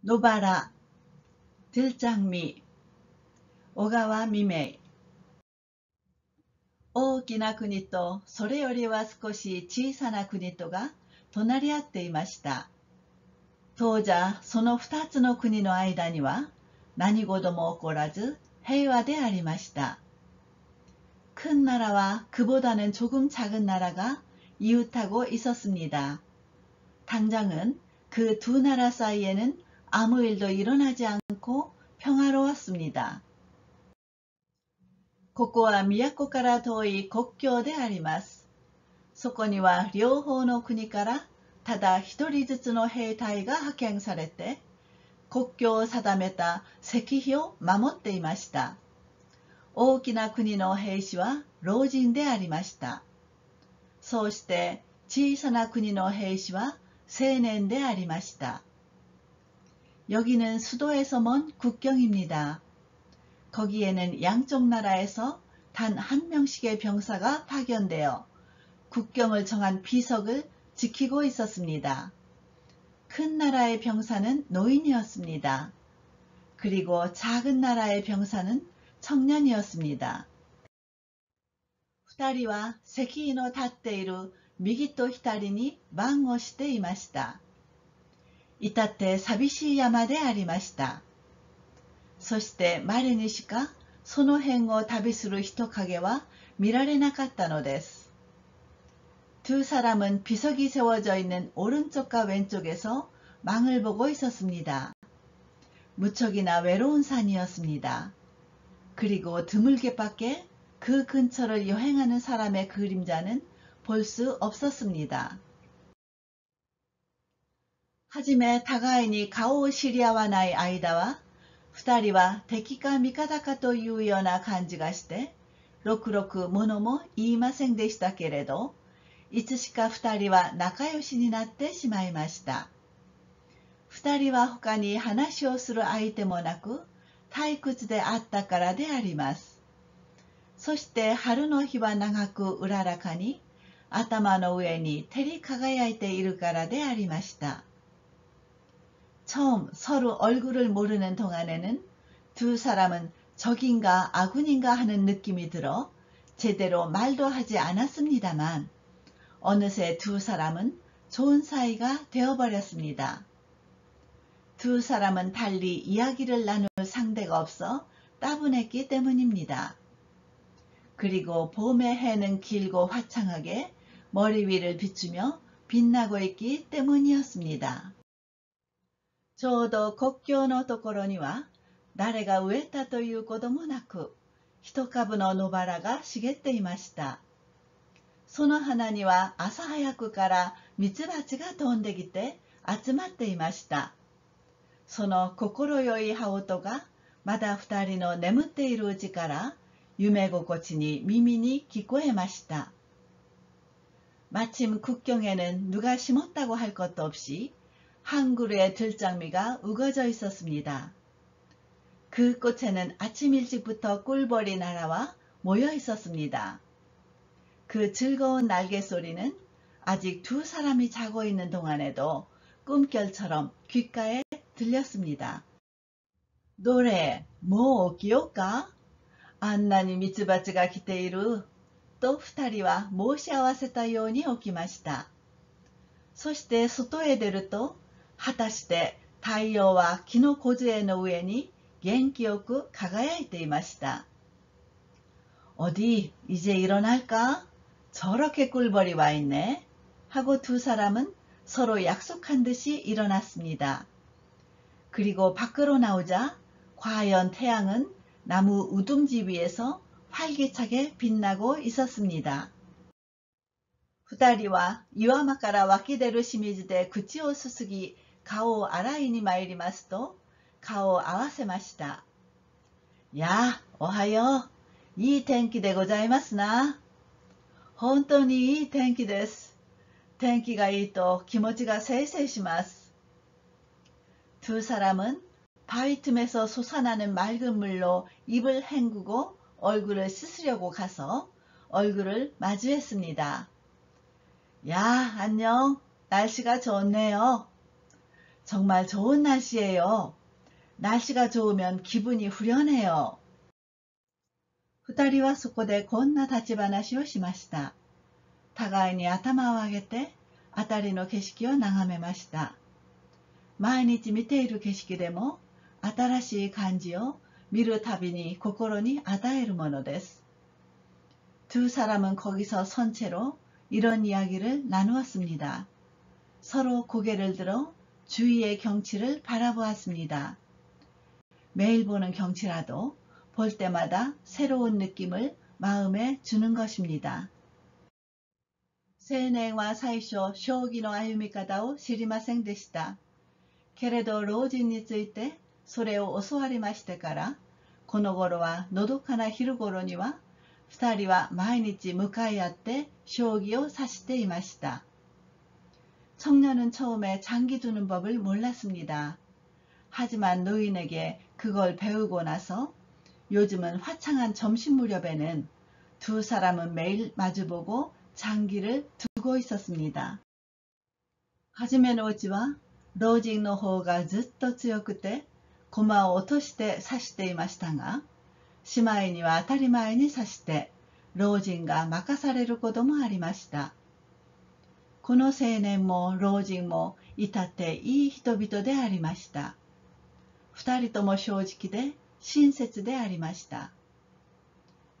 野原、들장미、小川未明。大きな国とそれよりは少し小さな国とが隣り合っていました。当時その二つの国の間には何事も起こらず平和でありました。큰 나라와 그보다는 조금 작은 나라가 이웃하고 있었습니다. 당장은 그 두 나라 사이에는 아무 일도 일어나지 않고 평화로웠습니다. ここは都から遠い国境であります。そこには両方の国からただ一人ずつの兵隊が派遣されて、国境を定めた石碑を守っていました。大きな国の兵士は老人でありました。そうして小さな国の兵士は青年でありました。여기는 수도에서 먼 국경입니다. 거기에는 양쪽 나라에서 단 한 명씩의 병사가 파견되어 국경을 정한 비석을 지키고 있었습니다. 큰 나라의 병사는 노인이었습니다. 그리고 작은 나라의 병사는 청년이었습니다. 二人は石碑の立っている右と左に番をしていました。至って寂しい山でありました。そして稀にしかその辺を旅する人影は見られなかったのです。두 사람은 비석이 세워져 있는 오른쪽과 왼쪽에서 망을 보고 있었습니다. 무척이나 외로운 산이었습니다. 그리고 드물게밖에 그 근처를 여행하는 사람의 그림자는 볼 수 없었습니다. はじめ互いに顔を知り合わない間は、二人は敵か味方かというような感じがして、ろくろくものも言いませんでしたけれど、いつしか二人は仲良しになってしまいました。二人は他に話をする相手もなく、退屈であったからであります。そして春の日は長くうららかに、頭の上に照り輝いているからでありました。처음 서로 얼굴을 모르는 동안에는 두 사람은 적인가 아군인가 하는 느낌이 들어 제대로 말도 하지 않았습니다만 어느새 두 사람은 좋은 사이가 되어버렸습니다. 두 사람은 달리 이야기를 나눌 상대가 없어 따분했기 때문입니다. 그리고 봄의 해는 길고 화창하게 머리 위를 비추며 빛나고 있기 때문이었습니다. ちょうど国境のところには誰が植えたということもなく、一株の野原が茂っていました。その花には朝早くからミツバチが飛んできて集まっていました。その心よい羽音がまだ二人の眠っているうちから夢心地に耳に聞こえました。마침 국경에는 누가 심었다고 할 것도 없이 한 그루의 들장미가 우거져 있었습니다. 그 꽃에는 아침 일찍부터 꿀벌이 날아와 모여 있었습니다. 그 즐거운 날개 소리는 아직 두 사람이 자고 있는 동안에도 꿈결처럼 귓가에 들렸습니다. 노래, 뭐 오기요까? あんなにミツバチが来ていると二人は申し合わせたように起きました。そして外へ出ると、果たして太陽は木の梢の上に元気よく輝いていました。어디 이제 일어날까? 저렇게 꿀벌이 와 있네. 하고 두 사람은 서로 약속한 듯이 일어났습니다. 그리고 밖으로 나오자 과연 태양은 나무 우둥지 위에서 활기차게 빛나고 있었습니다. 二人は岩間から湧き出る清水で口をすすぎ、顔を洗いに参りますと、顔を合わせました。やあ、おはよう。いい天気でございますな。本当にいい天気です。天気がいいと気持ちがせいせいします。두 사람은 바위 틈에서 솟아나는 맑은 물로 입을 헹구고 얼굴을 씻으려고 가서 얼굴을 마주했습니다. 야, 안녕. 날씨가 좋네요. 정말 좋은 날씨예요. 날씨가 좋으면 기분이 후련해요. 二人はそこでこんな立ち話をしました。互いに頭を上げて、あたりの景色を眺めました。毎日見ている景色でも、新しい感じを見るたびに心に与えるものです。두 사람은 거기서 선체로 이런 이야기를 나누었습니다. 서로 고개를 들어 주위의 경치를 바라보았습니다. 매일 보는 경치라도 볼 때마다 새로운 느낌을 마음에 주는 것입니다. 青年は最初、将棋の歩み方を知りませんでした。けれど老人についてそれを教わりましてから、この頃はのどかな昼頃には、二人は毎日向かい合って将棋を指していました。청년은 처음에 장기 두는 법을 몰랐습니다. 하지만 노인에게 그걸 배우고 나서 요즘은 화창한 점심 무렵에는 두 사람은 매일 마주보고 장기를 두고 있었습니다. はじめのうちは老人の方がずっと強くて駒を落として指していましたが、しまいには当たり前に指して老人が任されることもありました。この青年も老人も至っていい人々でありました。二人とも正直で親切でありました。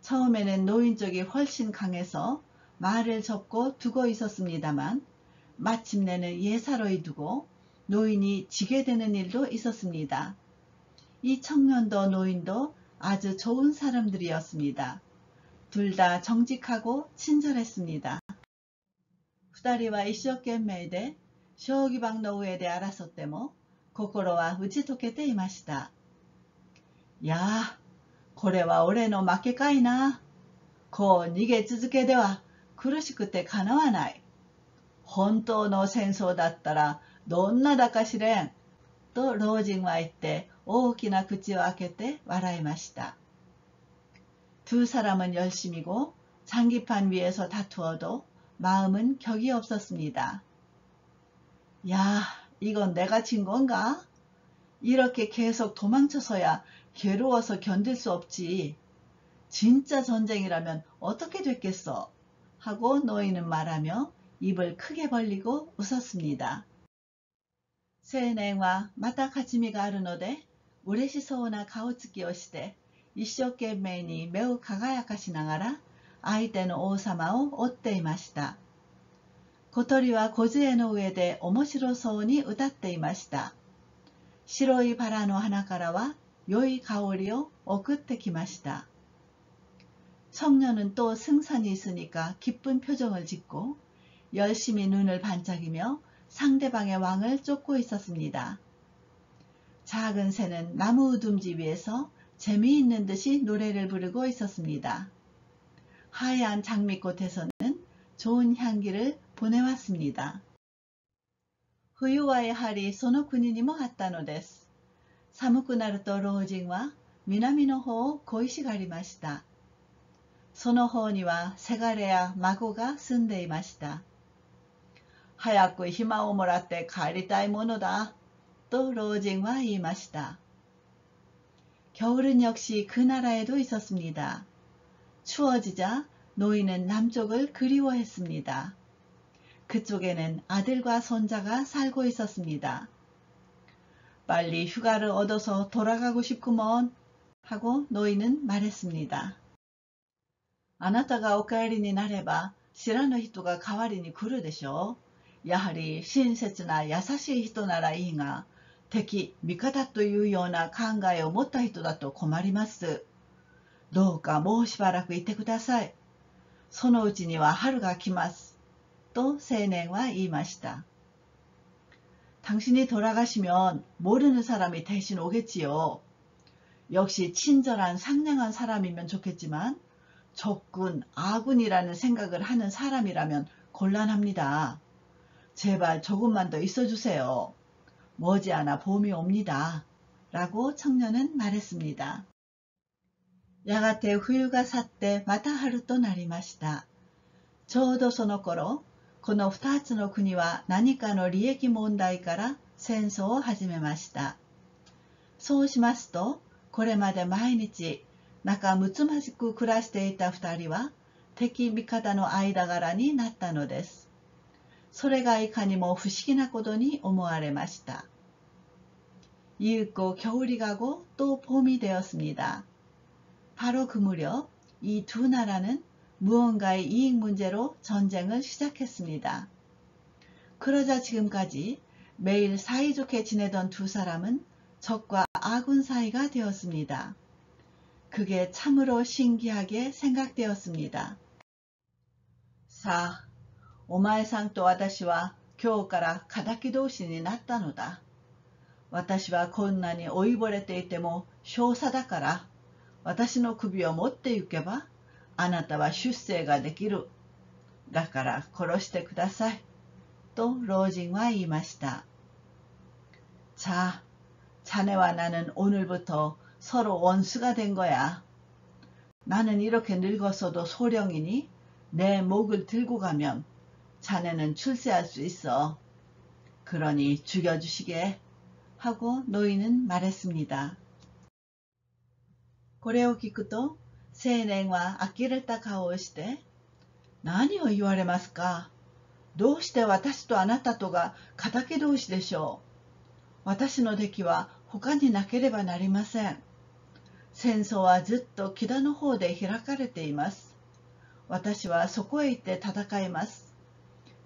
처음에는 노인 쪽이 훨씬 강해서 말을 접고 두고 있었습니다만 마침내는 예사로이 두고 노인이 지게 되는 일도 있었습니다. 이 청년도 노인도 아주 좋은 사람들이었습니다. 둘 다 정직하고 친절했습니다. 二人は一生懸命で将棋盤の上で争っても心は打ち解けていました。いやあ、これは俺の負けかいな。こう逃げ続けでは苦しくてかなわない。本当の戦争だったらどんなだかしれん。と老人は言って大きな口を開けて笑いました。두 사람은 열심이고 장기판 위에서 다투어도 마음은 격이 없었습니다. 야, 이건 내가 진 건가? 이렇게 계속 도망쳐서야 괴로워서 견딜 수 없지. 진짜 전쟁이라면 어떻게 됐겠어? 하고 노인은 말하며 입을 크게 벌리고 웃었습니다. 青年はまた勝ち目があるので嬉しそうな顔つきをして一生懸命に目を輝かしながら相手の王様を追っていました。小鳥は梢の上で面白そうに歌っていました。白いバラの花からは良い香りを送ってきました。청년은 또 승산이 있으니까 기쁜 표정을 짓고 열심히 눈을 반짝이며 상대방의 왕을 쫓고 있었습니다. 작은 새는 나무 우둠지 위에서 재미있는 듯이 노래를 부르고 있었습니다. 하얀 장미꽃에서는 좋은 향기를 보내왔습니다. 冬はやはりその国にもあったのです。寒くなると老人は南の方を恋しがりました。その方にはせがれや孫が住んでいました。早く暇をもらって帰りたいものだ。と老人は言いました。겨울은 역시 그 나라에도 있었습니다. 추워지자 노인은 남쪽을 그리워했습니다. 그쪽에는 아들과 손자가 살고 있었습니다. 빨리 휴가를 얻어서 돌아가고 싶구먼 하고 노인은 말했습니다. あなたがお帰りになれば知らぬ人が代わりに来るでしょう。やはり親切な優しい人ならいいが、敵、味方というような考えを持った人だと困ります。どうかもうしばらくいてください。そのうちには春が来ます。と青年は言いました。당신이 돌아가시면 모르는 사람이 대신 오겠지요. 역시 친절한 상냥한 사람이면 좋겠지만 적군, 아군이라는 생각을 하는 사람이라면 곤란합니다. 제발 조금만 더 있어주세요. 머지않아 봄이 옵니다. 라고 청년은 말했습니다. やがて冬が去ってまた春となりました。ちょうどその頃、この2つの国は何かの利益問題から戦争を始めました。そうしますと、これまで毎日仲睦まじく暮らしていた2人は敵味方の間柄になったのです。それがいかにも不思議なことに思われました。이윽고 겨울이 가고 또 봄이 되었습니다. 바로 그 무렵 이 두 나라는 무언가의 이익 문제로 전쟁을 시작했습니다. 그러자 지금까지 매일 사이좋게 지내던 두 사람은 적과 아군 사이가 되었습니다. 그게 참으로 신기하게 생각되었습니다. さあ、お前さんと私は今日から敵同士になったのだ。私はこんなに老いぼれていても少佐だから、私の首を持って行けば、あなたは出世ができる。だから殺してください。と老人は言いました。자、 자네와 나는 오늘부터 서로 원수가 된 거야. 나는 이렇게 늙었어도 소령이니 내 목을 들고 가면 자네는 출세할 수 있어. 그러니 죽여주시게. 하고 노인은 말했습니다. これを聞くと青年は呆れた顔をして、何を言われますか。どうして私とあなたとが敵同士でしょう。私の敵は他になければなりません。戦争はずっと北の方で開かれています。私はそこへ行って戦います。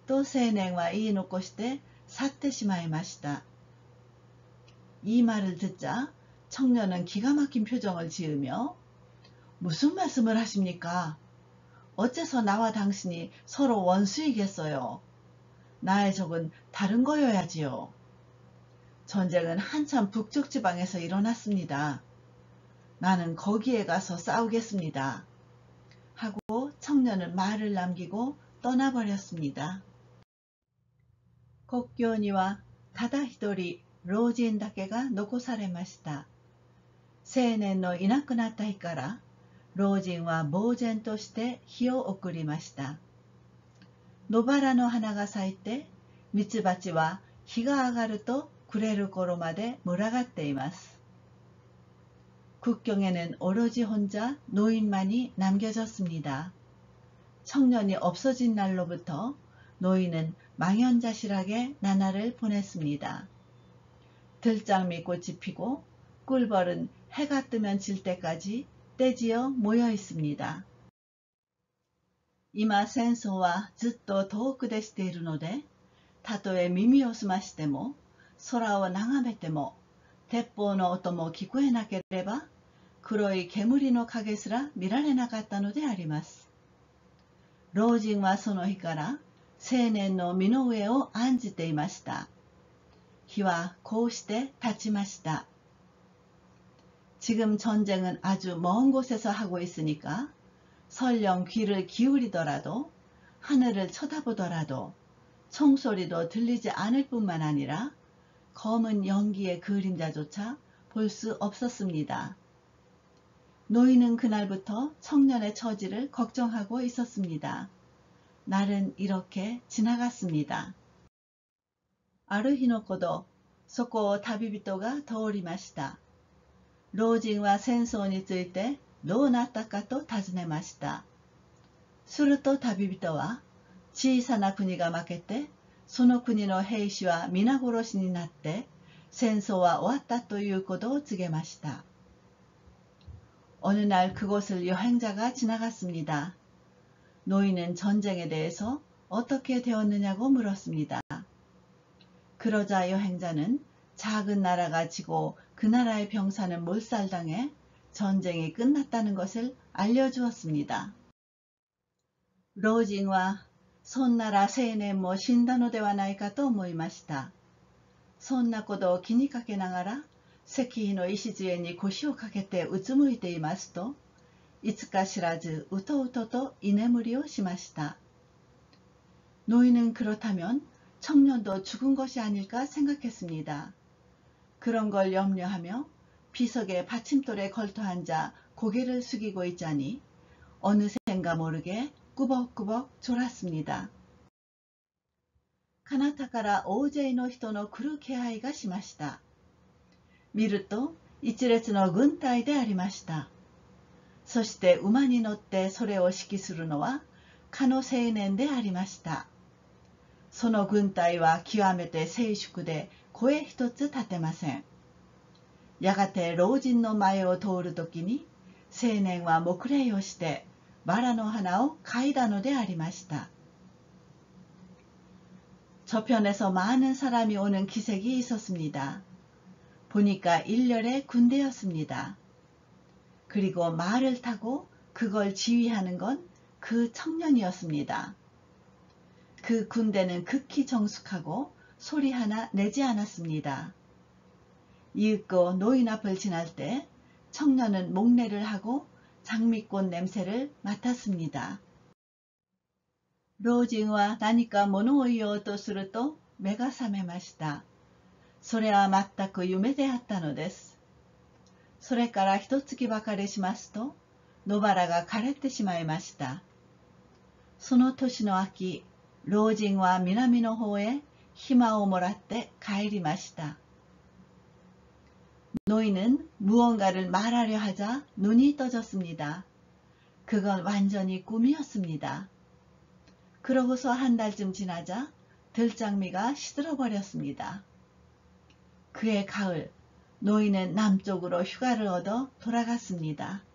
と青年は言い残して去ってしまいました。이 말을 듣자 청년은 기가 막힌 표정을 지으며 무슨 말씀을 하십니까? 어째서 나와 당신이 서로 원수이겠어요? 나의 적은 다른 거여야지요. 전쟁은 한참 북쪽 지방에서 일어났습니다. 나는 거기에 가서 싸우겠습니다. 하고 청년은 말을 남기고 떠나버렸습니다. 国境にはただ一人老人だけが残されました。青年のいなくなった日から老人は呆然として日を送りました。野原の花が咲いてミツバチは日が上がると暮れる頃まで群がっています。국경에는 오로지 혼자 노인만이 남겨졌습니다. 청년이 없어진 날로부터 노인은 망연자실하게 나날을 보냈습니다. 들장미 꽃이 피고 꿀벌은 해가 뜨면 질 때까지 떼지어 모여 있습니다. 今戦争はずっと遠くでしているので、たとえ耳を澄ましても、空を眺めても、鉄砲の音も聞こえなければ、黒い煙の影すら見られなかったのであります。老人はその日から青年の身の上を案じていました。日はこうして経ちました。지금 전쟁은 아주 먼 곳에서 하고 있으니까 설령 귀를 기울이더라도 하늘을 쳐다보더라도 총소리도 들리지 않을 뿐만 아니라 검은 연기의 그림자조차 볼 수 없었습니다. 노인은 그날부터 청년의 처지를 걱정하고 있었습니다. 날은 이렇게 지나갔습니다. ある日のこと、そこを旅人が通りました。老人は戦争についてどうなったかと尋ねました。すると旅人は、小さな国が負けて、その国の兵士は皆殺しになって、戦争は終わったということを告げました。어느 날 그곳을 여행자가 지나갔습니다. 노인은 전쟁에 대해서 어떻게 되었느냐고 물었습니다. 그러자 여행자는 작은 나라가 지고 그 나라의 병사는 몰살당해 전쟁이 끝났다는 것을 알려주었습니다. 老人はそんなら青年も死んだのではないかと思いました。そんなことを気にかけながら石碑の礎に腰をかけてうつむいていますと、いつか知らずうとうとと居眠りをしました。노인은 그렇다면 청년도 죽은 것이 아닐까 생각했습니다. 그런 걸 염려하며 비석의 받침돌에 걸터앉아 고개를 숙이고 있자니 어느샌가 모르게 꾸벅꾸벅 졸았습니다. 彼方から大勢の人の来る気配がしました。見ると一列の軍隊でありました。そして馬に乗ってそれを指揮するのはかの青年でありました。その軍隊は極めて静粛で声一つ立てません。やがて老人の前を通るときに青年は黙礼をしてバラの花を嗅いだのでありました。저편에서 많은 사람이 오는 기색이 있었습니다. 보니까 일렬의 군대였습니다. 그리고 말을 타고 그걸 지휘하는 건 그 청년이었습니다. 그 군대는 극히 정숙하고 소리 하나 내지 않았습니다. 이윽고 노인 앞을 지날 때 청년은 목례를 하고 장미꽃 냄새를 맡았습니다. 老人は何か物を言おうとすると目が覚めました。それは全く夢であったのです。それから一月ばかりしますと野原が枯れてしまいました。その年の秋、老人は南の方へ暇をもらって帰りました。노인은 무언가를 말하려 하자 눈이 떠졌습니다. 그건 완전히 꿈이었습니다. 그러고서 한 달쯤 지나자 들장미가 시들어버렸습니다. 그해 가을, 노인은 남쪽으로 휴가를 얻어 돌아갔습니다.